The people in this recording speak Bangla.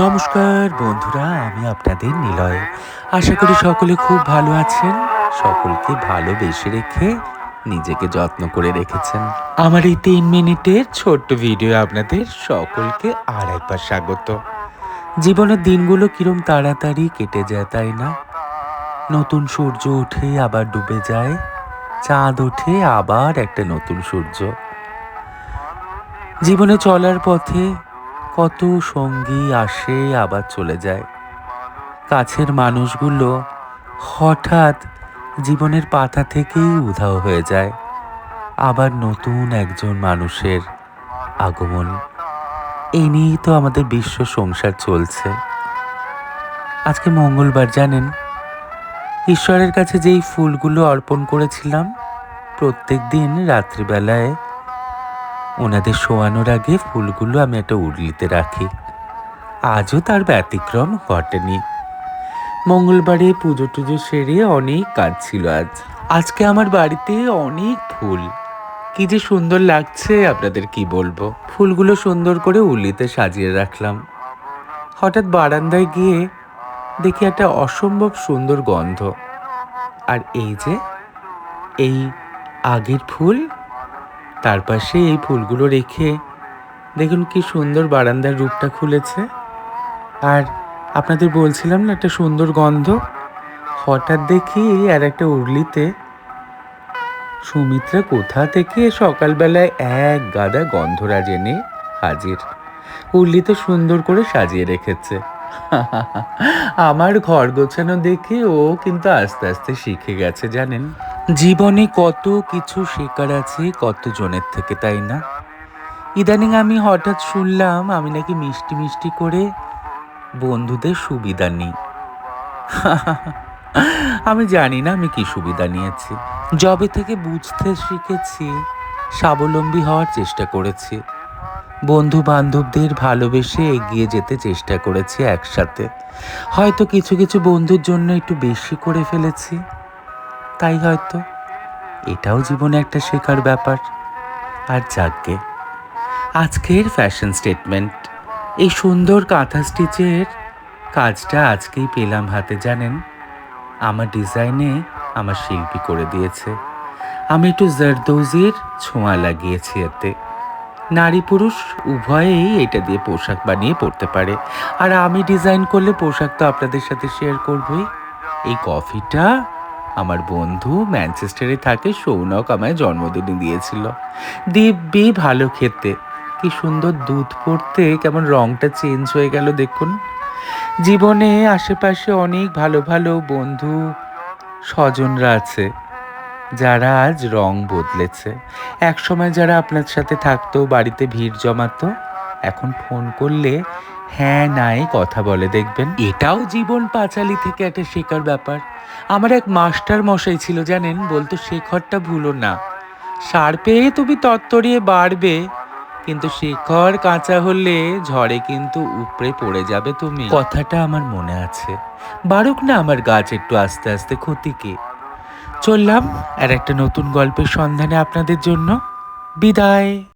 নমস্কার বন্ধুরা, আমি আপনাদের নিলয়। আশা করি সকলে খুব ভালো আছেন। সকলকে ভালোবেসে রেখে নিজেকে যত্ন করে রেখেছেন। আমার এই 3 মিনিটের ছোট্ট ভিডিও আপনাদের সকলকে আর একবার স্বাগত। জীবনের দিনগুলো কিরম তাড়াতাড়ি কেটে যায়, তাই না? নতুন সূর্য ওঠে আবার ডুবে যায়, চাঁদ ওঠে আবার একটা নতুন সূর্য। জীবনে চলার পথে কত সঙ্গী আসে আবার চলে যায়। কাছের মানুষগুলো হঠাৎ জীবনের পাতা থেকেই উধাও হয়ে যায়। আবার নতুন একজন মানুষের আগমন। এই নিয়েই তো আমাদের বিশ্ব সংসার চলছে। আজকে মঙ্গলবার, জানেন? ঈশ্বরের কাছে যেই ফুলগুলো অর্পণ করেছিলাম, প্রত্যেক দিন রাত্রিবেলায় ওনাদের শোয়ানোর আগে ফুলগুলো আমি একটা উর্লিতে রাখি। আজও তার ব্যতিক্রম ঘটেনি। মঙ্গলবারে পুজো টুজো সেরে অনেক কাজ ছিল আজকে আমার বাড়িতে অনেক ফুল। কি যে সুন্দর লাগছে, আপনাদের কি বলবো। ফুলগুলো সুন্দর করে উলিতে সাজিয়ে রাখলাম। হঠাৎ বারান্দায় গিয়ে দেখি একটা অসম্ভব সুন্দর গন্ধ। আর এই আগের ফুল, তার পাশে এই ফুলগুলো রেখে দেখুন কি সুন্দর বারান্দার রূপটা খুলেছে। আর আপনাদের বলছিলাম না একটা সুন্দর গন্ধ। হঠাৎ দেখি আর একটা উর্লিতে সুমিত্রা কোথা থেকে সকালবেলায় এক গাদা গন্ধরাজ এনে হাজির। উর্লিতে সুন্দর করে সাজিয়ে রেখেছে। আমার ঘর গোছানো দেখে ও কিন্তু আস্তে আস্তে শিখে গেছে, জানেন? জীবনে কত কিছু শেখার আছে কত জনের থেকে, তাই না? ইদানিং আমি হঠাৎ শুনলাম আমি নাকি মিষ্টি মিষ্টি করে বন্ধুদের সুবিধা নিই। আমি জানি না আমি কি সুবিধা নিয়েছি। যবে থেকে বুঝতে শিখেছি, স্বাবলম্বী হওয়ার চেষ্টা করেছি। বন্ধু বান্ধবদের ভালোবেসে এগিয়ে যেতে চেষ্টা করেছি একসাথে। হয়তো কিছু কিছু বন্ধুর জন্য একটু বেশি করে ফেলেছি, তাই হয়তো এটাও জীবনে একটা শেখার ব্যাপার। আর যাকগে, আজকের ফ্যাশন স্টেটমেন্ট, এই সুন্দর কাঁথা স্টিচের কাজটা আজকেই পেলাম হাতে, জানেন? আমার ডিজাইনে আমার শিল্পী করে দিয়েছে। আমি একটু জারদৌজির ছোঁয়া লাগিয়েছি এতে। নারী পুরুষ উভয়েই এটা দিয়ে পোশাক বানিয়ে পরতে পারে। আর আমি ডিজাইন করলে পোশাক তো আপনাদের সাথে শেয়ার করবই। এই কফিটা আমার বন্ধু ম্যানচেস্টারে থাকে সৌনক আমায় জন্মদিনে দিয়েছিল। দিব্যি ভালো খেতে, কি সুন্দর দুধ পড়তে কেমন রংটা চেঞ্জ হয়ে গেল দেখুন। জীবনে আশেপাশে অনেক ভালো ভালো বন্ধু স্বজনরা আছে যারা আজ রং বদলেছে। একসময় যারা আপনার সাথে থাকতো, বাড়িতে ভিড় জমাতো, এখন ফোন করলে হ্যাঁ নাই কথা বলে, দেখবেন। এটাও জীবন পাঁচালী থেকে একটা শেখার ব্যাপার। আমার এক মাস্টার মশাই ছিল, জানেন? বলতো শেখরটা ভুলো না, সার পেয়ে তুমি তত্তরিয়ে বাড়বে, কিন্তু শেখর কাঁচা হলে ঝড়ে কিন্তু উপড়ে পড়ে যাবে তুমি। কথাটা আমার মনে আছে। বাড়ুক না আমার গাছ একটু আস্তে আস্তে, ক্ষতি কি। চললাম আর একটা নতুন গল্পের সন্ধানে আপনাদের জন্য। বিদায়।